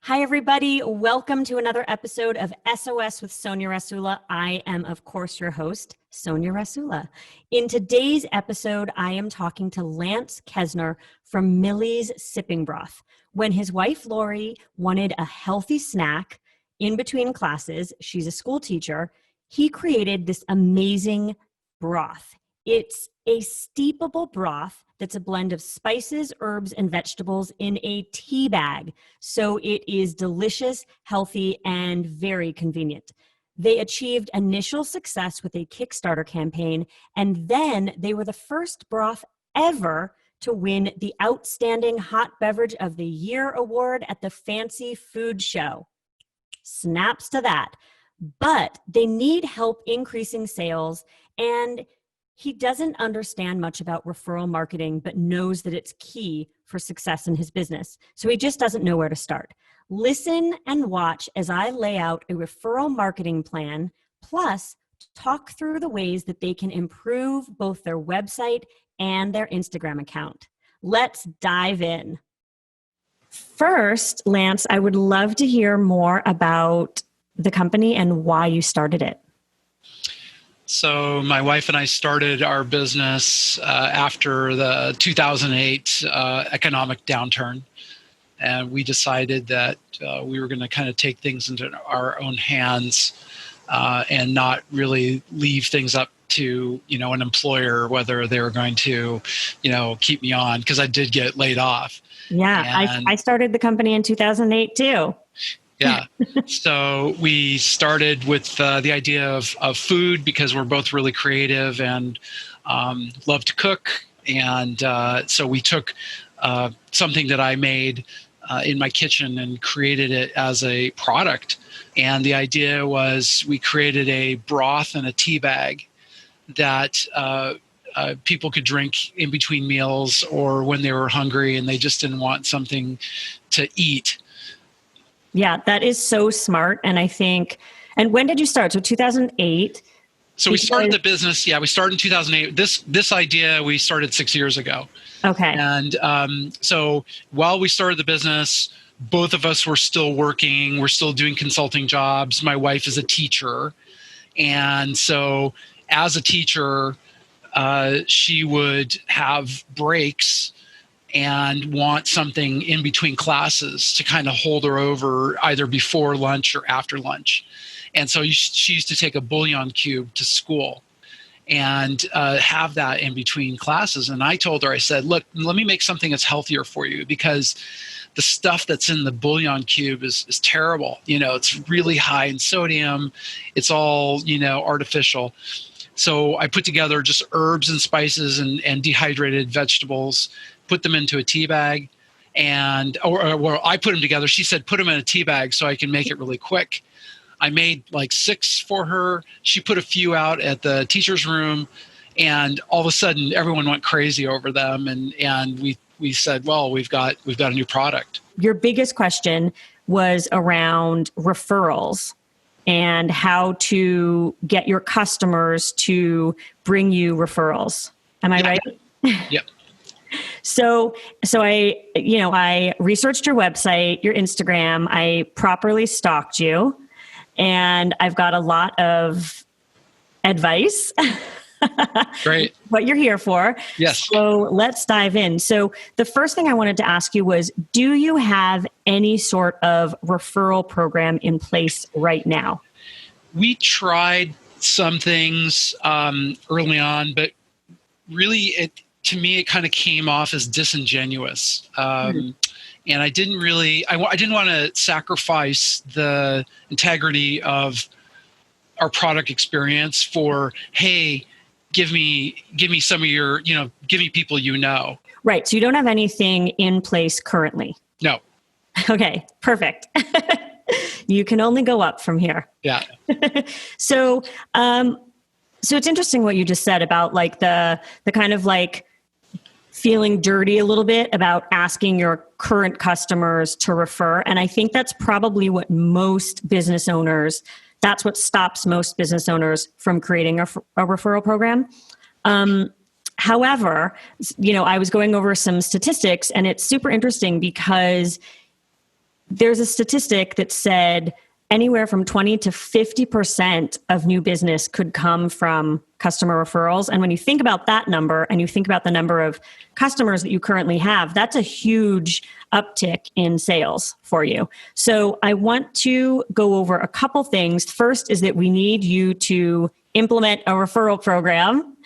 Hi, everybody. Welcome to another episode of SOS with Sonja Rasula. I am, of course, your host, Sonja Rasula. In today's episode, I am talking to Llance Kezner from Millie's Sipping Broth. When his wife, Lori, wanted a healthy snack in between classes, she's a school teacher, he created this amazing broth. It's a steepable broth that's a blend of spices, herbs, and vegetables in a tea bag. So it is delicious, healthy, and very convenient. They achieved initial success with a Kickstarter campaign, and then they were the first broth ever to win the Outstanding Hot Beverage of the Year award at the Fancy Food Show. Snaps to that. But they need help increasing sales, and he doesn't understand much about referral marketing, but knows that it's key for success in his business. So he just doesn't know where to start. Listen and watch as I lay out a referral marketing plan, plus talk through the ways that they can improve both their website and their Instagram account. Let's dive in. First, Llance, I would love to hear more about the company and why you started it. So my wife and I started our business after the 2008 economic downturn. And we decided that we were going to kind of take things into our own hands and not really leave things up to, an employer, whether they were going to, keep me on, because I did get laid off. Yeah, I started the company in 2008 too. Yeah. So we started with the idea of food because we're both really creative and love to cook. And so we took something that I made in my kitchen and created it as a product. And the idea was we created a broth and a tea bag that people could drink in between meals or when they were hungry and they just didn't want something to eat. Yeah, that is so smart. And I think, and when did you start? So 2008. So we started the business. Yeah, we started in 2008. This idea we started 6 years ago. Okay. And so while we started the business, both of us were still working. We're still doing consulting jobs. My wife is a teacher. And so as a teacher, she would have breaks and want something in between classes to kind of hold her over either before lunch or after lunch. And so she used to take a bouillon cube to school and have that in between classes. And I told her, I said, look, let me make something that's healthier for you because the stuff that's in the bouillon cube is terrible. It's really high in sodium. It's all, artificial. So I put together just herbs and spices and dehydrated vegetables, put them into a tea bag, or I put them together. She said, put them in a tea bag so I can make it really quick. I made like 6 for her. She put a few out at the teacher's room, and all of a sudden everyone went crazy over them. And we said, well, we've got a new product. Your biggest question was around referrals and how to get your customers to bring you referrals. Am I right? Yep. So I researched your website, your Instagram. I properly stalked you, and I've got a lot of advice. Great. What you're here for. Yes. So let's dive in. So the first thing I wanted to ask you was, do you have any sort of referral program in place right now? We tried some things early on, but really to me, it kind of came off as disingenuous. And I didn't really, I didn't want to sacrifice the integrity of our product experience for, hey, give me some of your, give me people Right. So you don't have anything in place currently? No. Okay, perfect. You can only go up from here. Yeah. So it's interesting what you just said about like the kind of like feeling dirty a little bit about asking your current customers to refer. And I think that's probably what that's what stops most business owners from creating a referral program. However, I was going over some statistics, and it's super interesting because there's a statistic that said anywhere from 20 to 50% of new business could come from customer referrals. And when you think about that number and you think about the number of customers that you currently have, that's a huge uptick in sales for you. So I want to go over a couple things. First is that we need you to implement a referral program.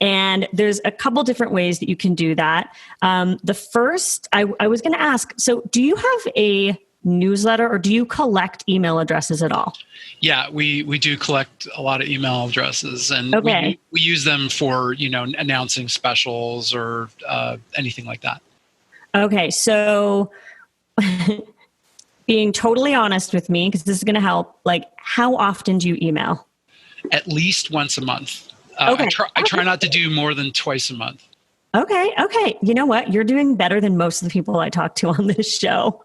And there's a couple different ways that you can do that. The first, I was going to ask, so do you have a newsletter or do you collect email addresses at all? Yeah, we do collect a lot of email addresses, and okay. we use them for, announcing specials or anything like that. Okay, so being totally honest with me, because this is going to help, like, how often do you email? At least once a month. Okay. I try not to do more than twice a month. Okay. You know what? You're doing better than most of the people I talk to on this show.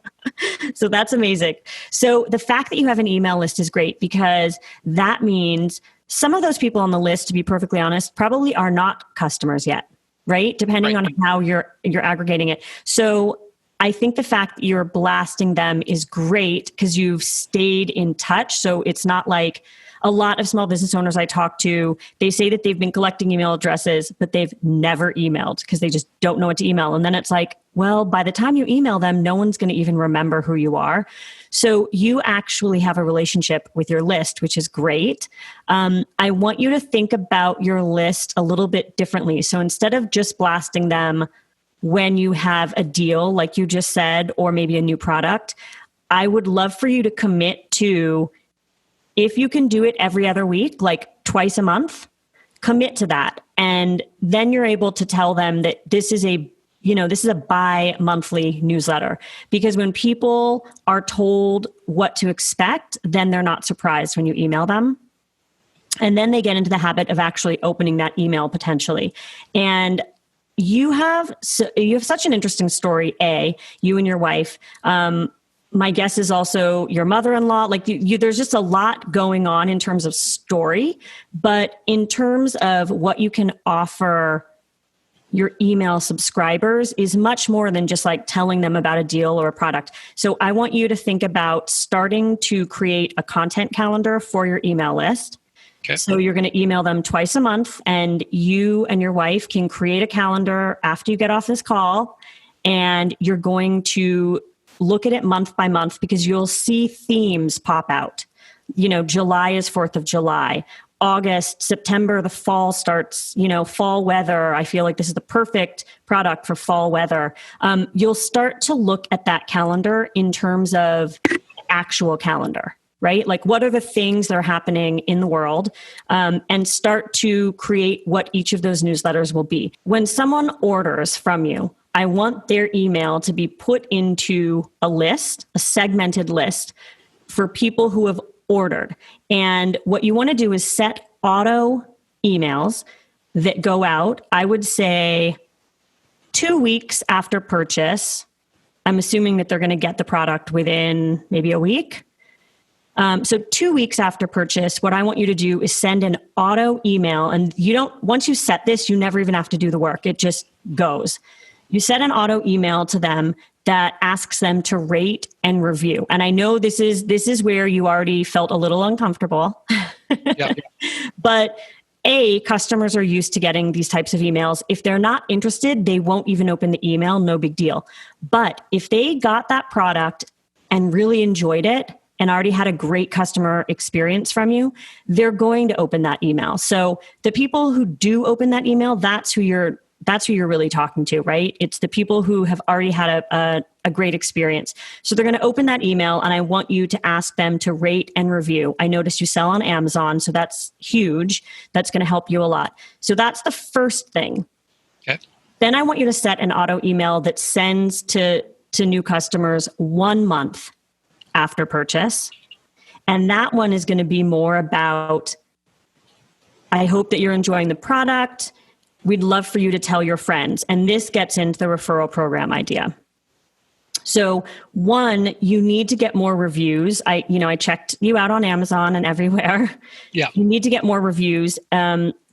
So that's amazing. So the fact that you have an email list is great, because that means some of those people on the list, to be perfectly honest, probably are not customers yet, right? Depending on how you're aggregating it. So I think the fact that you're blasting them is great because you've stayed in touch. So it's not like a lot of small business owners I talk to, they say that they've been collecting email addresses, but they've never emailed because they just don't know what to email. And then it's like, well, by the time you email them, no one's going to even remember who you are. So you actually have a relationship with your list, which is great. I want you to think about your list a little bit differently. So instead of just blasting them when you have a deal, like you just said, or maybe a new product, I would love for you to commit to, if you can do it every other week, like twice a month, commit to that. And then you're able to tell them that this is a bi-monthly newsletter. Because when people are told what to expect, then they're not surprised when you email them. And then they get into the habit of actually opening that email potentially. And you have such an interesting story, you and your wife. My guess is also your mother-in-law. Like there's just a lot going on in terms of story, but in terms of what you can offer your email subscribers is much more than just like telling them about a deal or a product. So I want you to think about starting to create a content calendar for your email list. Okay. So you're going to email them twice a month, and you and your wife can create a calendar after you get off this call, and you're going to look at it month by month, because you'll see themes pop out. July is 4th of July. August, September, the fall starts, fall weather. I feel like this is the perfect product for fall weather. You'll start to look at that calendar in terms of actual calendar, right? Like, what are the things that are happening in the world, and start to create what each of those newsletters will be. When someone orders from you, I want their email to be put into a list, a segmented list for people who have ordered. And what you want to do is set auto emails that go out, I would say 2 weeks after purchase. I'm assuming that they're going to get the product within maybe a week. So 2 weeks after purchase, what I want you to do is send an auto email. And once you set this, you never even have to do the work. It just goes. You set an auto email to them that asks them to rate and review. And I know this is where you already felt a little uncomfortable. Yeah. But customers are used to getting these types of emails. If they're not interested, they won't even open the email, no big deal. But if they got that product and really enjoyed it and already had a great customer experience from you, they're going to open that email. So the people who do open that email, that's who you're really talking to, right? It's the people who have already had a great experience. So they're going to open that email, and I want you to ask them to rate and review. I noticed you sell on Amazon, so that's huge. That's going to help you a lot. So that's the first thing. Okay. Then I want you to set an auto email that sends to new customers 1 month after purchase. And that one is going to be more about, I hope that you're enjoying the product. We'd love for you to tell your friends. And this gets into the referral program idea. So 1, you need to get more reviews. I checked you out on Amazon and everywhere. Yeah. You need to get more reviews.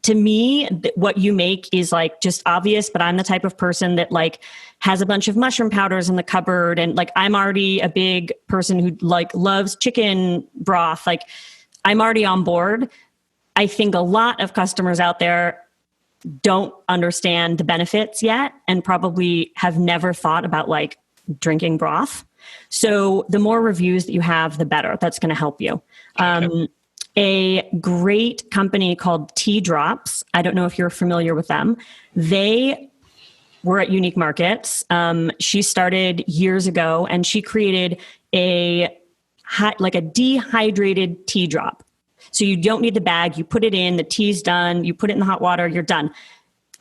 to me, what you make is like just obvious, but I'm the type of person that like has a bunch of mushroom powders in the cupboard. And like, I'm already a big person who like loves chicken broth. Like I'm already on board. I think a lot of customers out there don't understand the benefits yet and probably have never thought about like drinking broth. So the more reviews that you have, the better. That's going to help you. Okay. A great company called Tea Drops. I don't know if you're familiar with them. They were at Unique Markets. She started years ago and she created like a dehydrated tea drop. So you don't need the bag. You put it in, the tea's done. You put it in the hot water, you're done.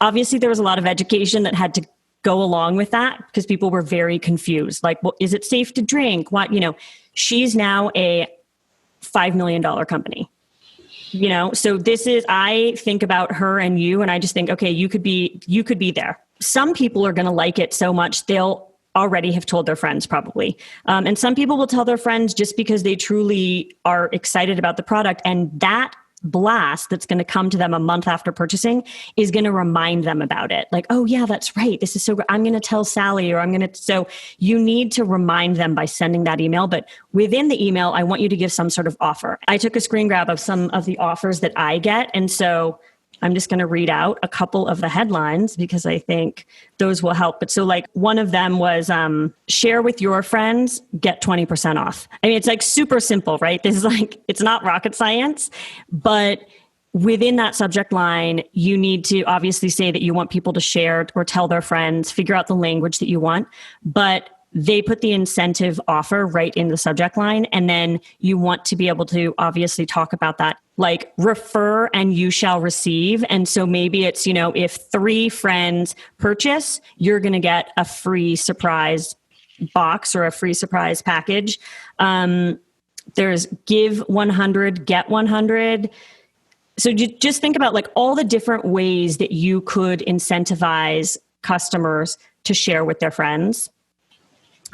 Obviously, there was a lot of education that had to go along with that because people were very confused. Like, well, is it safe to drink? What, she's now a $5 million company, so I think about her and you, and I just think, okay, you could be there. Some people are going to like it so much, they'll already have told their friends probably. And some people will tell their friends just because they truly are excited about the product. And that blast that's going to come to them a month after purchasing is going to remind them about it. Like, oh yeah, that's right. This is so great. I'm going to tell Sally, so you need to remind them by sending that email. But within the email, I want you to give some sort of offer. I took a screen grab of some of the offers that I get. And so I'm just going to read out a couple of the headlines because I think those will help. But so like one of them was share with your friends, get 20% off. I mean, it's like super simple, right? This is like, it's not rocket science, but within that subject line, you need to obviously say that you want people to share or tell their friends, figure out the language that you want, but they put the incentive offer right in the subject line. And then you want to be able to obviously talk about that, like refer and you shall receive. And so maybe it's, if 3 friends purchase, you're going to get a free surprise box or a free surprise package. There's give 100, get 100. So you just think about like all the different ways that you could incentivize customers to share with their friends.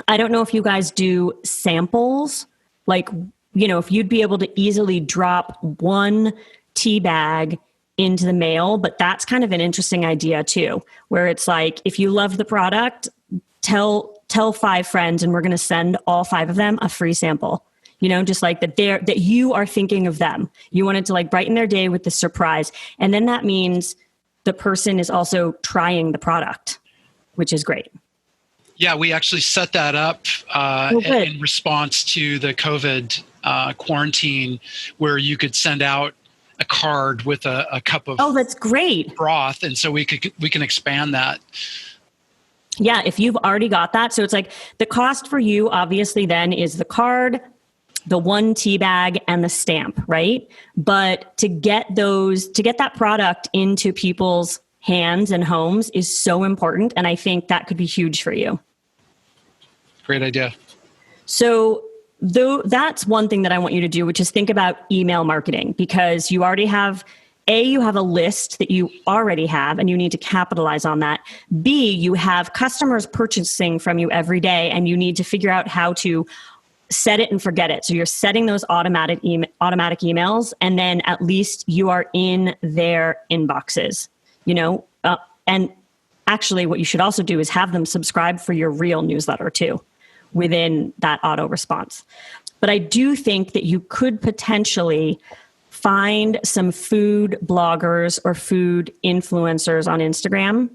I don't know if you guys do samples, like, if you'd be able to easily drop 1 tea bag into the mail, but that's kind of an interesting idea too, where it's like, if you love the product, tell 5 friends and we're going to send all 5 of them a free sample, just like that you are thinking of them. You want it to like brighten their day with the surprise. And then that means the person is also trying the product, which is great. Yeah, we actually set that up in response to the COVID quarantine, where you could send out a card with a cup of that's great broth, and so we can expand that. Yeah, if you've already got that, so it's like the cost for you obviously then is the card, the 1 tea bag, and the stamp, right? But to get that product into people's hands and homes is so important, and I think that could be huge for you. Great idea. So that's one thing that I want you to do, which is think about email marketing, because you already have, you have a list that you already have and you need to capitalize on that. B, you have customers purchasing from you every day and you need to figure out how to set it and forget it. So you're setting those automatic emails, and then at least you are in their inboxes, and actually what you should also do is have them subscribe for your real newsletter too, within that auto response. But I do think that you could potentially find some food bloggers or food influencers on Instagram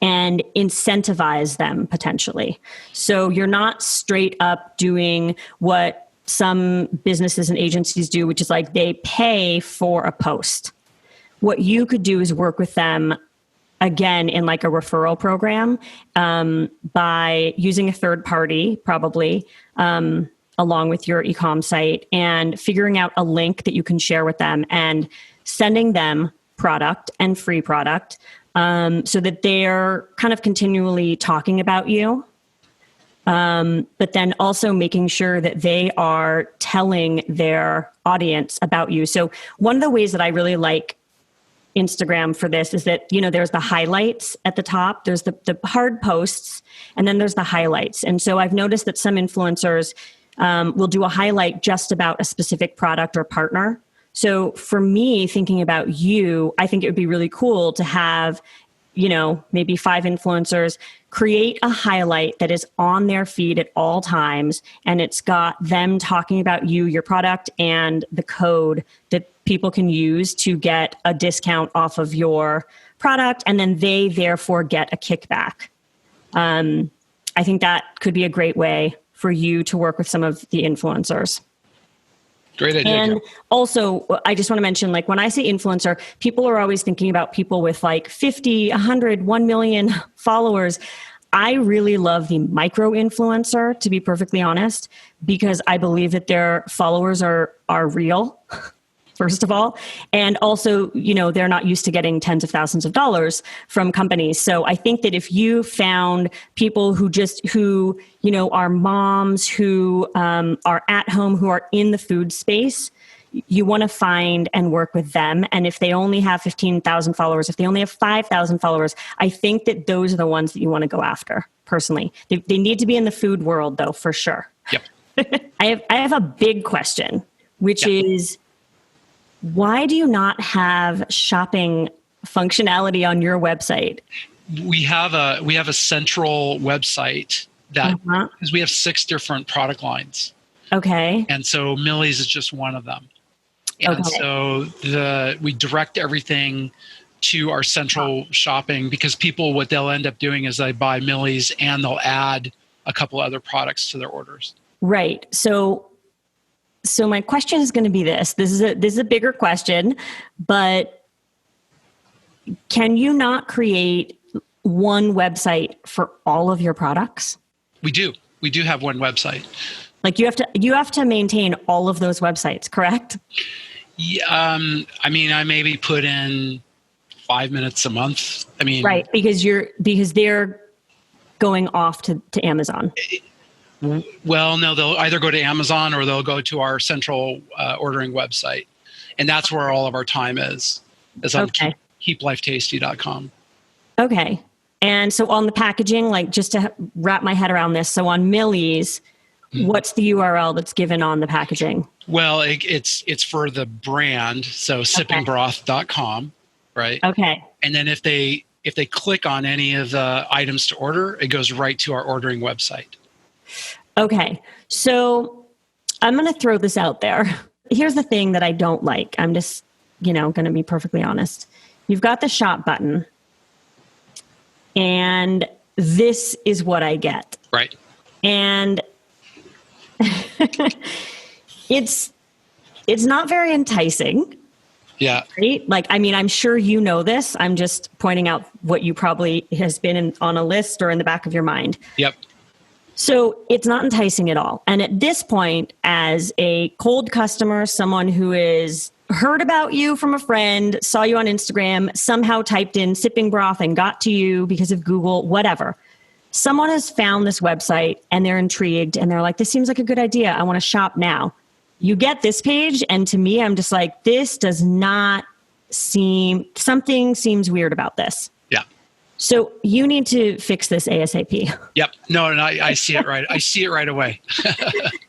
and incentivize them potentially. So you're not straight up doing what some businesses and agencies do, which is like they pay for a post. What you could do is work with them again in like a referral program by using a third party, probably along with your e-com site, and figuring out a link that you can share with them and sending them product and free product so that they're kind of continually talking about you. But then also making sure that they are telling their audience about you. So one of the ways that I really like Instagram for this is that, there's the highlights at the top, there's the hard posts, and then there's the highlights. And so I've noticed that some influencers will do a highlight just about a specific product or partner. So for me, thinking about you, I think it would be really cool to have, maybe 5 influencers create a highlight that is on their feed at all times. And it's got them talking about you, your product, and the code that people can use to get a discount off of your product. And then they therefore get a kickback. I think that could be a great way for you to work with some of the influencers. Great idea. And also, I just want to mention, like, when I say influencer, people are always thinking about people with like 50, 100, 1 million followers. I really love the micro influencer, to be perfectly honest, because I believe that their followers are real, first of all. And also, they're not used to getting tens of thousands of dollars from companies. So I think that if you found people who are moms, who are at home, who are in the food space, you want to find and work with them. And if they only have 15,000 followers, if they only have 5,000 followers, I think that those are the ones that you want to go after, personally. They need to be in the food world, though, for sure. Yep. I have a big question, which is, why do you not have shopping functionality on your website? We have a central website that, because we have 6 different product lines. Okay. And so Millie's is just one of them. And so we direct everything to our central shopping, because people, what they'll end up doing is they buy Millie's and they'll add a couple other products to their orders. Right. So my question is going to be this. This is a bigger question, but can you not create one website for all of your products? We do. We do have one website. Like you have to maintain all of those websites, correct? Yeah, I maybe put in 5 minutes a month. Right, because they're going off to Amazon. Well, no, they'll either go to Amazon or they'll go to our central ordering website. And that's where all of our time is on keeplifetasty.com. Okay. And so on the packaging, like, just to wrap my head around this, so on Millie's, what's the URL that's given on the packaging? Well, it's for the brand, so sippingbroth.com, right? Okay. And then if they click on any of the items to order, it goes right to our ordering website. Okay. So I'm going to throw this out there. Here's the thing that I don't like. I'm just, going to be perfectly honest. You've got the shop button, and this is what I get. Right. And it's not very enticing. Yeah. Right? Like, I'm sure you know this. I'm just pointing out what you probably has been on a list or in the back of your mind. Yep. So it's not enticing at all. And at this point, as a cold customer, someone who is heard about you from a friend, saw you on Instagram, somehow typed in sipping broth and got to you because of Google, whatever. Someone has found this website and they're intrigued and they're like, this seems like a good idea. I want to shop now. You get this page, and to me, I'm just like, this does not something seems weird about this. Yeah. So you need to fix this ASAP. Yep. No, and I see it right. I see it right away.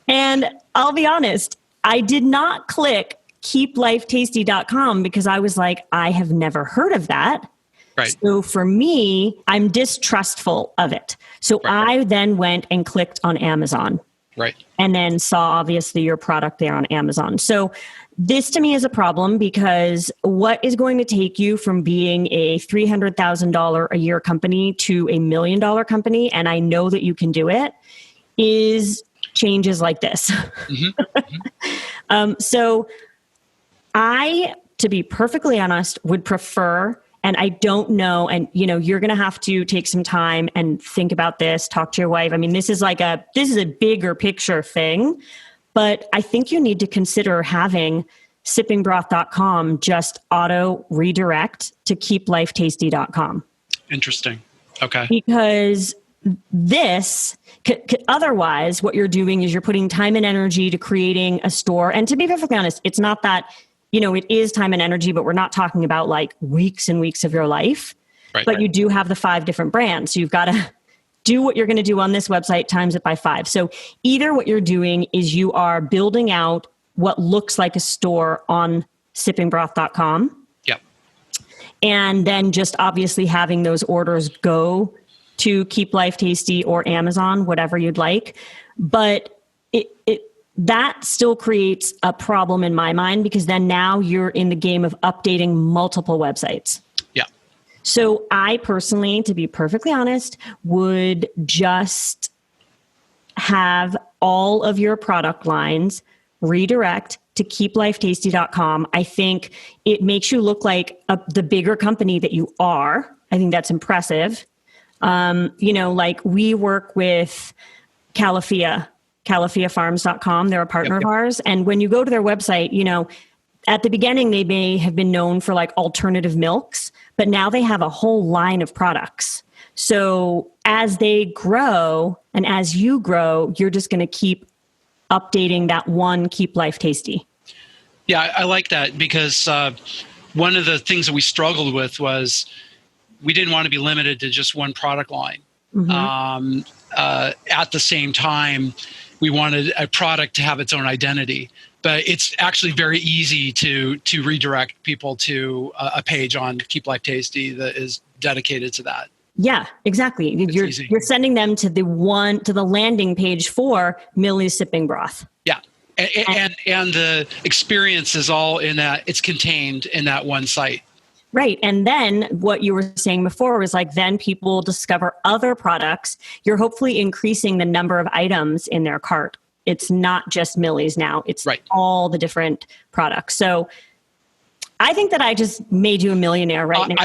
And I'll be honest, I did not click keeplifetasty.com because I was like, I have never heard of that. Right. So for me, I'm distrustful of it. So I then went and clicked on Amazon. Right. And then saw, obviously, your product there on Amazon. So this to me is a problem, because what is going to take you from being a $300,000 a year company to $1 million company, and I know that you can do it, is changes like this. Mm-hmm. So I, to be perfectly honest, would prefer, and I don't know, and you're going to have to take some time and think about this, talk to your wife. This is a bigger picture thing, but I think you need to consider having sippingbroth.com just auto redirect to keeplifetasty.com. Interesting. Okay. Because this, otherwise what you're doing is you're putting time and energy to creating a store. And to be perfectly honest, it's not that, it is time and energy, but we're not talking about like weeks and weeks of your life. Right, but you do have the 5 different brands. So you've got to do what you're going to do on this website, times it by 5. So either what you're doing is you are building out what looks like a store on millie@sippingbroth.com. Yep. And then just obviously having those orders go to Keep Life Tasty or Amazon, whatever you'd like. But that still creates a problem in my mind, because then now you're in the game of updating multiple websites. Yeah. So I personally, to be perfectly honest, would just have all of your product lines redirect to keeplifetasty.com. I think it makes you look like the bigger company that you are. I think that's impressive. Like we work with CaliforniaFarms.com. They're a partner of ours. And when you go to their website, at the beginning, they may have been known for like alternative milks, but now they have a whole line of products. So as they grow and as you grow, you're just going to keep updating that one Keep Life Tasty. Yeah, I like that, because one of the things that we struggled with was we didn't want to be limited to just one product line. Mm-hmm. At the same time, we wanted a product to have its own identity. But it's actually very easy to redirect people to a page on Keep Life Tasty that is dedicated to that. Yeah, exactly. You're sending them to the landing page for Millie's Sipping Broth. Yeah. And the experience is all in that, it's contained in that one site. Right. And then what you were saying before was like, then people discover other products. You're hopefully increasing the number of items in their cart. It's not just Millie's now. It's all the different products. So I think that I just made you a millionaire right now.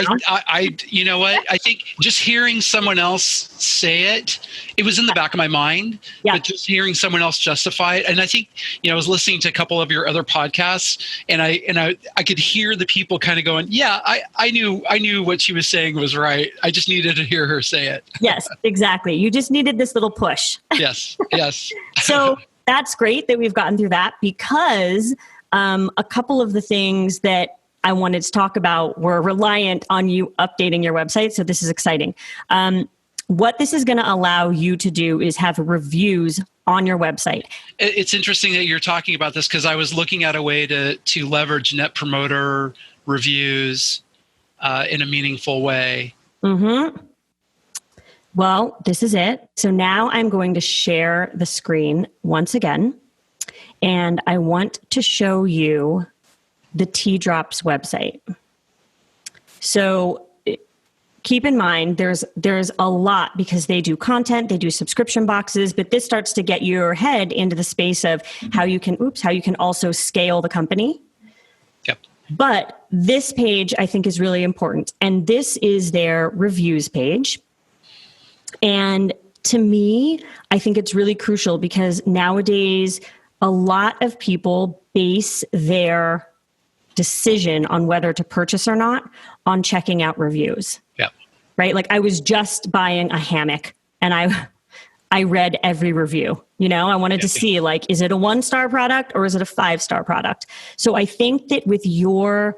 You know what? I think just hearing someone else say it was in the back of my mind, but just hearing someone else justify it. And I think, I was listening to a couple of your other podcasts, and I could hear the people kind of going, yeah, I knew what she was saying was right. I just needed to hear her say it. Yes, exactly. You just needed this little push. Yes. So that's great that we've gotten through that, because a couple of the things that I wanted to talk about were reliant on you updating your website. So this is exciting. What this is going to allow you to do is have reviews on your website. It's interesting that you're talking about this, because I was looking at a way to leverage Net Promoter reviews in a meaningful way. Mm-hmm. Well, this is it. So now I'm going to share the screen once again, and I want to show you the Tea Drops website. So keep in mind, there's a lot, because they do content, they do subscription boxes, but this starts to get your head into the space of how you can also scale the company. Yep. But this page I think is really important. And this is their reviews page. And to me, I think it's really crucial, because nowadays a lot of people base their decision on whether to purchase or not on checking out reviews. Yeah. Right? Like I was just buying a hammock, and I read every review. I wanted to see, like, is it a 1-star product or is it a 5-star product? So I think that with your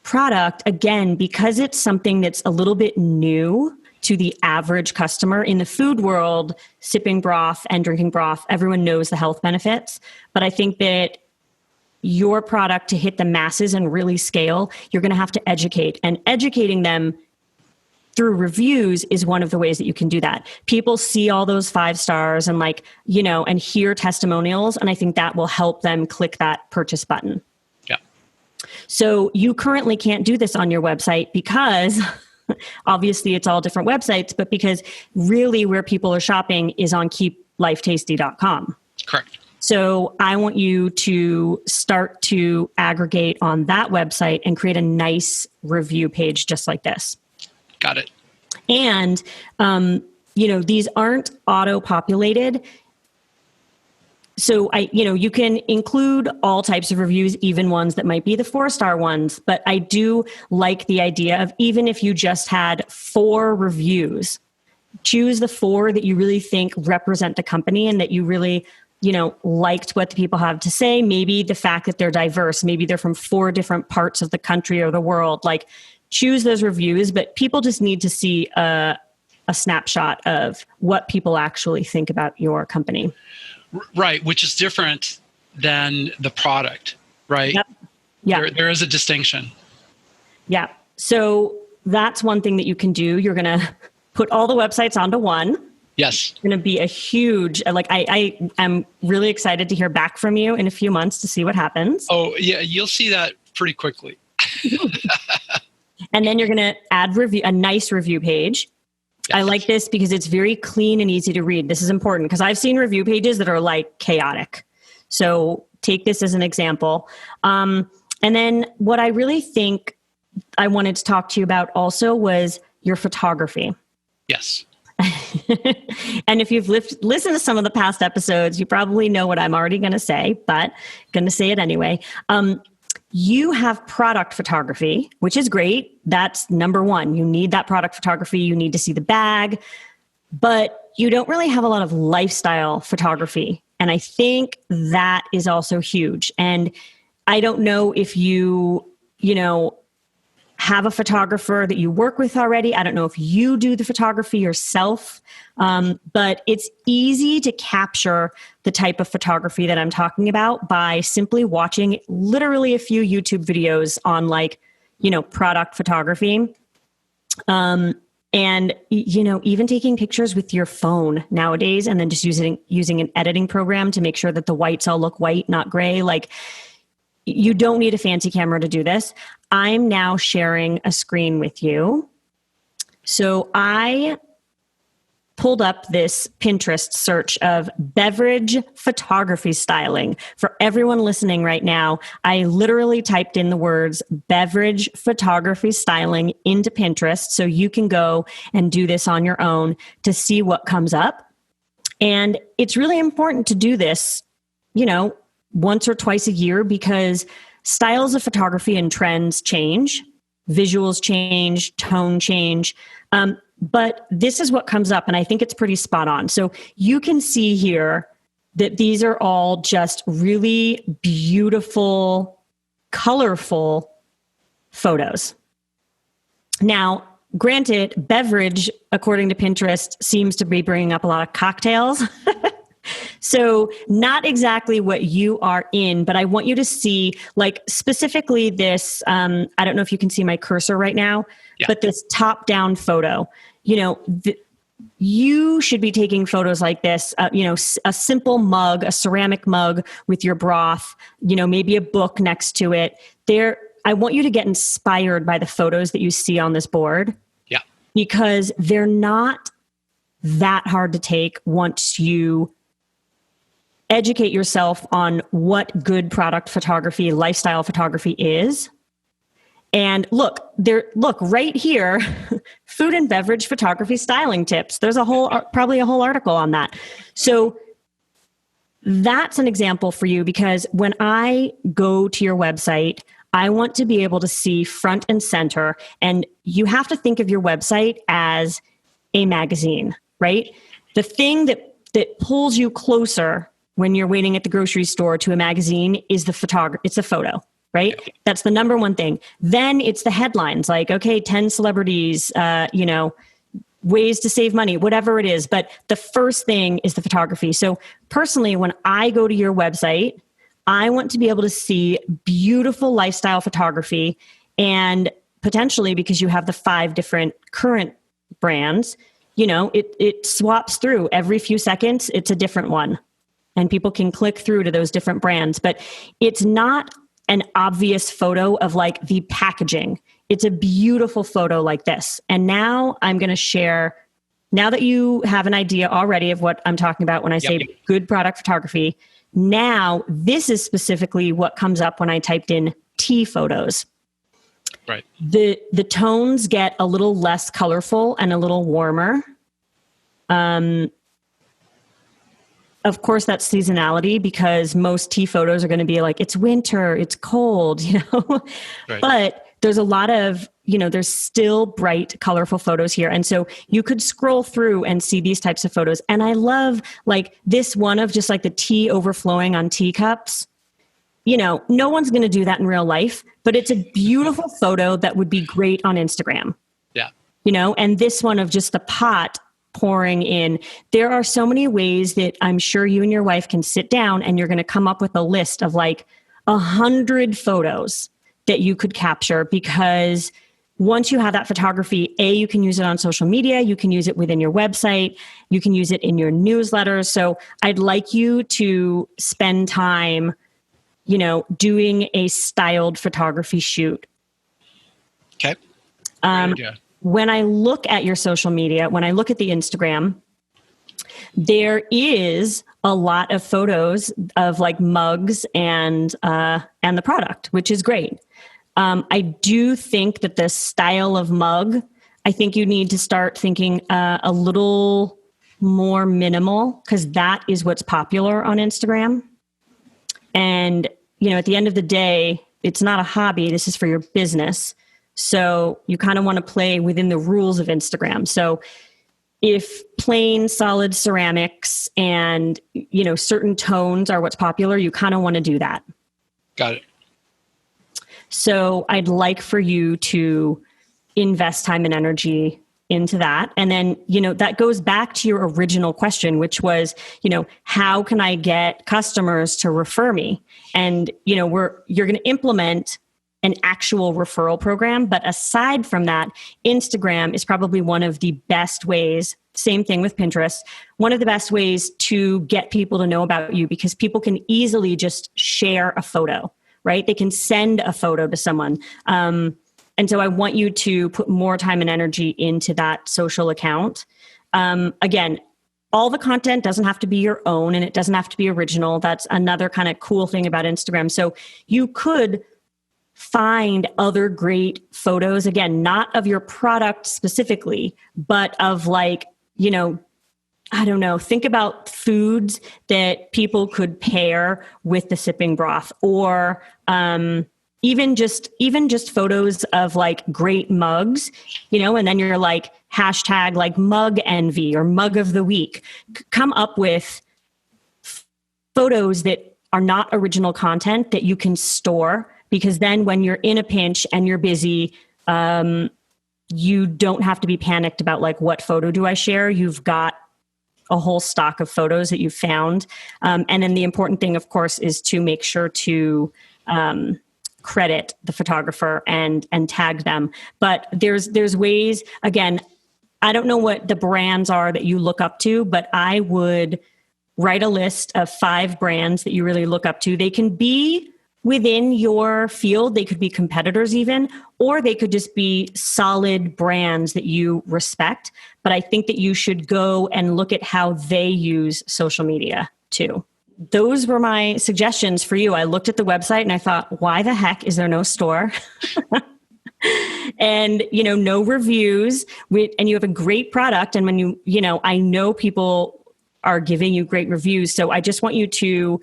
product, again, because it's something that's a little bit new to the average customer in the food world, sipping broth and drinking broth, everyone knows the health benefits. But I think that your product, to hit the masses and really scale, you're going to have to educate. And educating them through reviews is one of the ways that you can do that. People see all those 5 stars and and hear testimonials. And I think that will help them click that purchase button. Yeah. So you currently can't do this on your website, because obviously it's all different websites, but because really where people are shopping is on keeplifetasty.com. Correct. So I want you to start to aggregate on that website and create a nice review page just like this. Got it. And, these aren't auto-populated. So you can include all types of reviews, even ones that might be the 4-star ones. But I do like the idea of, even if you just had 4 reviews, choose the 4 that you really think represent the company and that you really liked what the people have to say. Maybe the fact that they're diverse, maybe they're from 4 different parts of the country or the world. Like, choose those reviews, but people just need to see a snapshot of what people actually think about your company. Right, which is different than the product, right? Yeah. There is a distinction. Yeah. So that's one thing that you can do. You're going to put all the websites onto one. Yes. It's going to be a huge, like, I am really excited to hear back from you in a few months to see what happens. Oh, yeah. You'll see that pretty quickly. And then you're going to add a nice review page. Yes. I like this because it's very clean and easy to read. This is important because I've seen review pages that are like chaotic. So take this as an example. And then what I really think I wanted to talk to you about also was your photography. Yes. And if you've listened to some of the past episodes, you probably know what I'm already going to say, but going to say it anyway. You have product photography, which is great. That's number one. You need that product photography. You need to see the bag, but you don't really have a lot of lifestyle photography. And I think that is also huge. And I don't know if you have a photographer that you work with already. I don't know if you do the photography yourself, but it's easy to capture the type of photography that I'm talking about by simply watching literally a few YouTube videos on product photography. And, even taking pictures with your phone nowadays and then just using an editing program to make sure that the whites all look white, not gray. You don't need a fancy camera to do this. I'm now sharing a screen with you. So I pulled up this Pinterest search of beverage photography styling. For everyone listening right now, I literally typed in the words beverage photography styling into Pinterest so you can go and do this on your own to see what comes up. And it's really important to do this, once or twice a year because styles of photography and trends change, visuals change, tone change. But this is what comes up, and I think it's pretty spot on. So you can see here that these are all just really beautiful, colorful photos. Now, granted, beverage, according to Pinterest, seems to be bringing up a lot of cocktails. So not exactly what you are in, but I want you to see specifically this, I don't know if you can see my cursor right now, but this top-down photo, you should be taking photos like this, a simple mug, a ceramic mug with your broth, maybe a book next to it. I want you to get inspired by the photos that you see on this board. Yeah. Because they're not that hard to take once you educate yourself on what good product photography, lifestyle photography is. And look right here, food and beverage photography styling tips. There's probably a whole article on that. So that's an example for you because when I go to your website, I want to be able to see front and center. And you have to think of your website as a magazine, right? The thing that pulls you closer when you're waiting at the grocery store to a magazine is it's the photo, right? That's the number one thing. Then it's the headlines 10 celebrities, ways to save money, whatever it is. But the first thing is the photography. So personally, when I go to your website, I want to be able to see beautiful lifestyle photography and potentially because you have the 5 different current brands, it swaps through every few seconds. It's a different one. And people can click through to those different brands, but it's not an obvious photo of the packaging. It's a beautiful photo like this. And now I'm going to share, now that you have an idea already of what I'm talking about when I say good product photography, now this is specifically what comes up when I typed in tea photos. Right. The tones get a little less colorful and a little warmer. Of course, that's seasonality because most tea photos are going to be it's winter, it's cold, Right. But there's a lot of, there's still bright, colorful photos here. And so you could scroll through and see these types of photos. And I love this one of just the tea overflowing on teacups. No one's going to do that in real life, but it's a beautiful photo that would be great on Instagram. Yeah. And this one of just the pot pouring in. There are so many ways that I'm sure you and your wife can sit down and you're going to come up with a list of 100 photos that you could capture, because once you have that photography, you can use it on social media, you can use it within your website, you can use it in your newsletters. So I'd like you to spend time, doing a styled photography shoot. Okay. Great idea. When I look at your social media, when I look at the Instagram, there is a lot of photos of like mugs and the product, which is great. I do think that the style of mug, I think you need to start thinking a little more minimal, because that is what's popular on Instagram. And, at the end of the day, it's not a hobby. This is for your business. So you kind of want to play within the rules of Instagram. So if plain solid ceramics and, certain tones are what's popular, you kind of want to do that. Got it. So I'd like for you to invest time and energy into that. And then, that goes back to your original question, which was, how can I get customers to refer me? And, you're going to implement an actual referral program. But aside from that, Instagram is probably one of the best ways, same thing with Pinterest, one of the best ways to get people to know about you, because people can easily just share a photo, right? They can send a photo to someone. And so I want you to put more time and energy into that social account. Again, all the content doesn't have to be your own, and it doesn't have to be original. That's another kind of cool thing about Instagram. So you could find other great photos, again, not of your product specifically, but of like, I don't know, think about foods that people could pair with the sipping broth, or even just photos of like great mugs, and then you're like hashtag like mug envy or mug of the week. Come up with photos that are not original content that you can store, because then when you're in a pinch and you're busy, you don't have to be panicked about like, what photo do I share? You've got a whole stock of photos that you've found. And then the important thing, of course, is to make sure to credit the photographer and tag them. But there's ways, again, I don't know what the brands are that you look up to, but I would write a list of 5 brands that you really look up to. They can be within your field, they could be competitors even, or they could just be solid brands that you respect. But I think that you should go and look at how they use social media too. Those were my suggestions for you. I looked at the website and I thought, why the heck is there no store? And, no reviews, and you have a great product. And when I know people are giving you great reviews. So I just want you to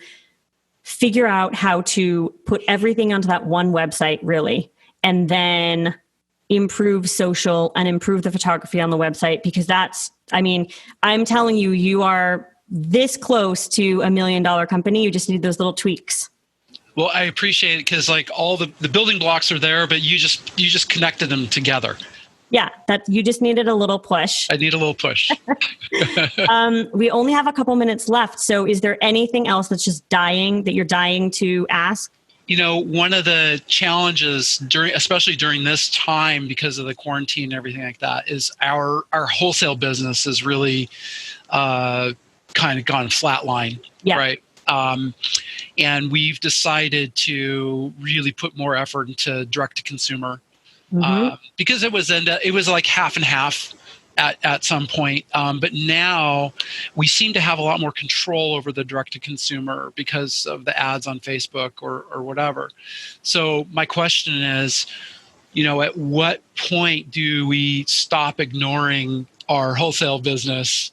figure out how to put everything onto that one website, really, and then improve social and improve the photography on the website, because I'm telling you, you are this close to $1 million company. You just need those little tweaks. Well, I appreciate it, because like all the building blocks are there, but you just connected them together. Yeah, that you just needed a little push. I need a little push. We only have a couple minutes left. So is there anything else that's just that you're dying to ask? One of the challenges especially during this time, because of the quarantine and everything like that, is our wholesale business is really kind of gone flatline, yeah. Right? And we've decided to really put more effort into direct to consumer. Mm-hmm. Because it was like half and half at some point. But now we seem to have a lot more control over the direct to consumer because of the ads on Facebook or whatever. So my question is, at what point do we stop ignoring our wholesale business?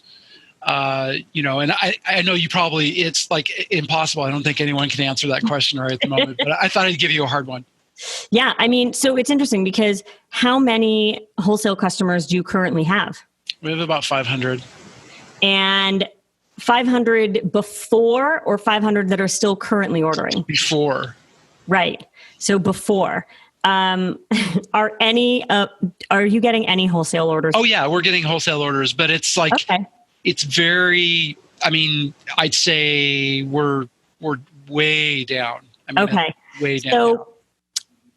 And I know it's like impossible. I don't think anyone can answer that question right at the moment, but I thought I'd give you a hard one. Yeah. So it's interesting, because how many wholesale customers do you currently have? We have about 500. And 500 before, or 500 that are still currently ordering? Before. Right. So before. Are you getting any wholesale orders? Oh yeah, we're getting wholesale orders, but it's like, okay. It's very, I'd say we're way down. Okay. Way down. So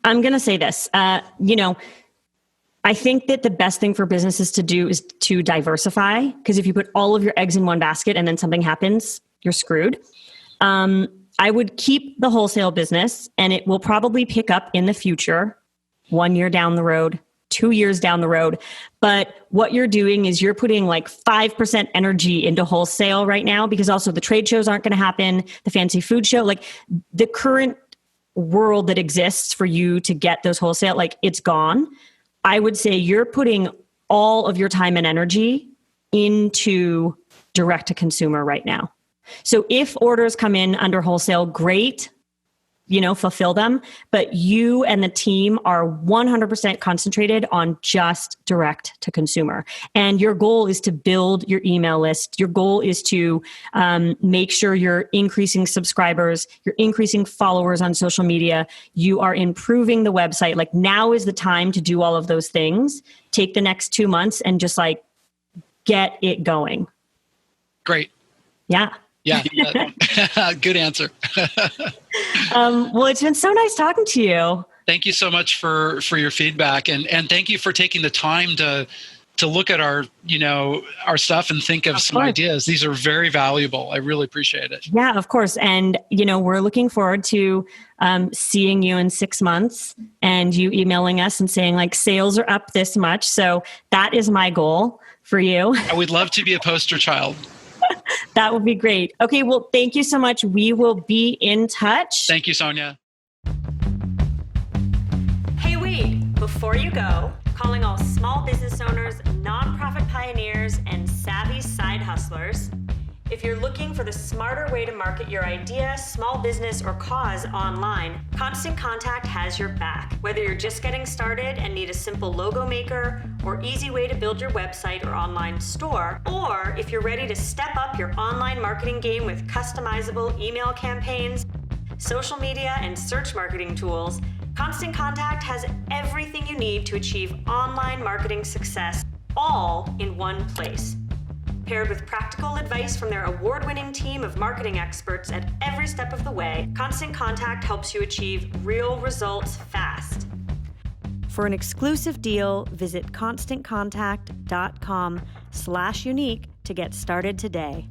I'm going to say this, I think that the best thing for businesses to do is to diversify, because if you put all of your eggs in one basket and then something happens, you're screwed. I would keep the wholesale business, and it will probably pick up in the future, 1 year down the road, 2 years down the road. But what you're doing is you're putting like 5% energy into wholesale right now, because also the trade shows aren't going to happen, the fancy food show, like the current world that exists for you to get those wholesale, like it's gone. I would say you're putting all of your time and energy into direct to consumer right now. So if orders come in under wholesale, great, fulfill them. But you and the team are 100% concentrated on just direct to consumer. And your goal is to build your email list. Your goal is to make sure you're increasing subscribers, you're increasing followers on social media, you are improving the website. Like now is the time to do all of those things. Take the next 2 months and just like get it going. Great. Yeah. Yeah. Good answer. Well, it's been so nice talking to you. Thank you so much for your feedback, and thank you for taking the time to look at our stuff and think of some ideas. These are very valuable. I really appreciate it. Yeah, of course. And we're looking forward to seeing you in 6 months and you emailing us and saying like sales are up this much. So that is my goal for you. I would love to be a poster child. That would be great. Okay, well, thank you so much. We will be in touch. Thank you, Sonja. Hey, wait, before you go, calling all small business owners, nonprofit pioneers, and savvy side hustlers. If you're looking for the smarter way to market your idea, small business, or cause online, Constant Contact has your back. Whether you're just getting started and need a simple logo maker or easy way to build your website or online store, or if you're ready to step up your online marketing game with customizable email campaigns, social media, and search marketing tools, Constant Contact has everything you need to achieve online marketing success, all in one place. Paired with practical advice from their award-winning team of marketing experts at every step of the way, Constant Contact helps you achieve real results fast. For an exclusive deal, visit constantcontact.com/unique to get started today.